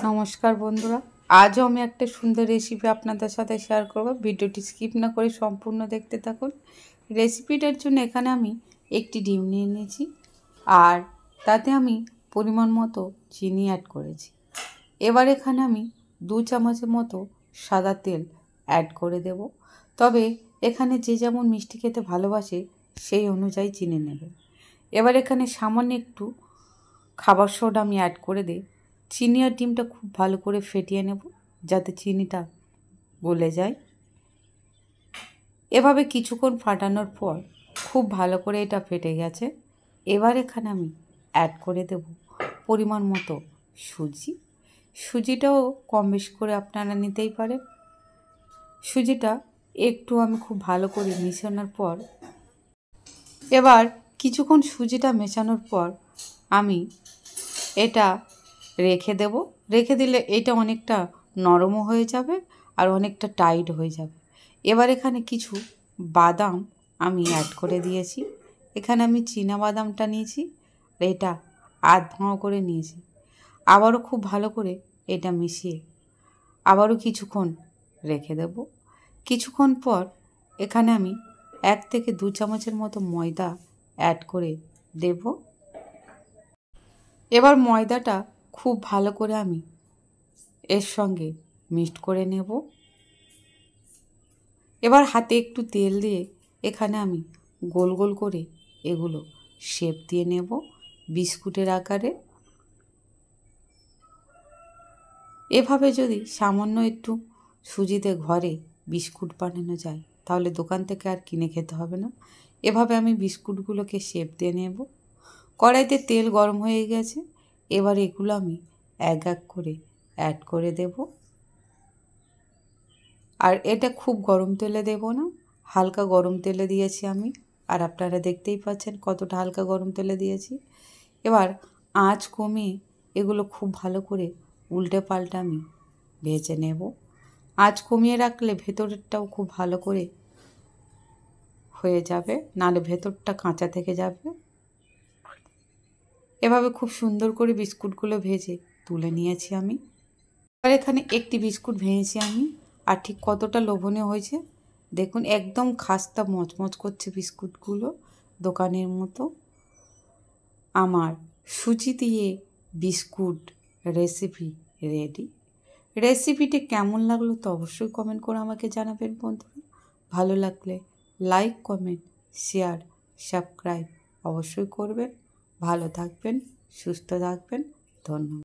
নমস্কার বন্ধুরা, আজও আমি একটা সুন্দর রেসিপি আপনাদের সাথে শেয়ার করব। ভিডিওটি স্কিপ না করে সম্পূর্ণ দেখতে থাকুন। রেসিপিটার জন্য এখানে আমি একটি ডিম নিয়ে নিয়েছি, আর তাতে আমি পরিমাণ মতো চিনি অ্যাড করেছি। এবার এখানে আমি 2 চামচের মতো সাদা তেল অ্যাড করে দেব। তবে এখানে যে যেমন মিষ্টি খেতে ভালোবাসে সেই অনুযায়ী চিনি নেবে। এবার এখানে সামান্য একটু খাবার সোডা আমি অ্যাড করে দিই। চিনি আর ডিমটা খুব ভালো করে ফেটিয়ে নেব যাতে চিনিটা গলে যায়। এভাবে কিছুক্ষণ ফাটানোর পর খুব ভালো করে এটা ফেটে গেছে। এবার এখানে আমি অ্যাড করে দেব পরিমাণ মতো সুজি। সুজিটাও কম বেশি করে আপনারা নিতেই পারেন। সুজিটা একটু আমি খুব ভালো করে মেশানোর পর এবার কিছুক্ষণ সুজিটা মেশানোর পর আমি এটা রেখে দেব। রেখে দিলে এটা অনেকটা নরমও হয়ে যাবে আর অনেকটা টাইট হয়ে যাবে। এবার এখানে কিছু বাদাম আমি অ্যাড করে দিয়েছি। এখানে আমি চীনা বাদামটা নিয়েছি, এটা আধ ভাঙা করে নিয়েছি। আবারও খুব ভালো করে এটা মিশিয়ে আবারও কিছুক্ষণ রেখে দেব। কিছুক্ষণ পর এখানে আমি 1 থেকে 2 চামচের মতো ময়দা অ্যাড করে দেব। এবার ময়দাটা খুব ভালো করে আমি এর সঙ্গে মিক্সড করে নেব। এবার হাতে একটু তেল দিয়ে এখানে আমি গোল গোল করে এগুলো শেপ দিয়ে নেব বিস্কুটের আকারে। এভাবে যদি সামান্য একটু সুজিতে ঘরে বিস্কুট বানানো যায় তাহলে দোকান থেকে আর কিনে খেতে হবে না। এভাবে আমি বিস্কুটগুলোকে শেপ দিয়ে নেব। কড়াইতে তেল গরম হয়ে গেছে, এবার এগুলো আমি এক এক করে অ্যাড করে দেব। আর এটা খুব গরম তেলে দেব না, হালকা গরম তেলে দিয়েছি আমি। আর আপনারা দেখতেই পাচ্ছেন কতটা হালকা গরম তেলে দিয়েছি। এবার আঁচ কমিয়ে এগুলো খুব ভালো করে উল্টে পাল্টে আমি ভেজে নেব। আঁচ কমিয়ে রাখলে ভেতরটাও খুব ভালো করে হয়ে যাবে, নাহলে ভেতরটা কাঁচা থেকে যাবে। এভাবে খুব সুন্দর করে বিস্কুটগুলো ভেজে তুলে নিয়েছি আমি। আর এখানে একটি বিস্কুট ভেঙেছি আমি, আর ঠিক কতটা লোভনীয় হয়েছে দেখুন। একদম খাস্তা মচমচ করছে বিস্কুটগুলো, দোকানের মতো। আমার সুজি দিয়ে বিস্কুট রেসিপি রেডি। রেসিপিটি কেমন লাগলো তো অবশ্যই কমেন্ট করে আমাকে জানাবেন বন্ধুরা। ভালো লাগলে লাইক, কমেন্ট, শেয়ার, সাবস্ক্রাইব অবশ্যই করবেন। ভালো থাকবেন, সুস্থ থাকবেন। ধন্যবাদ।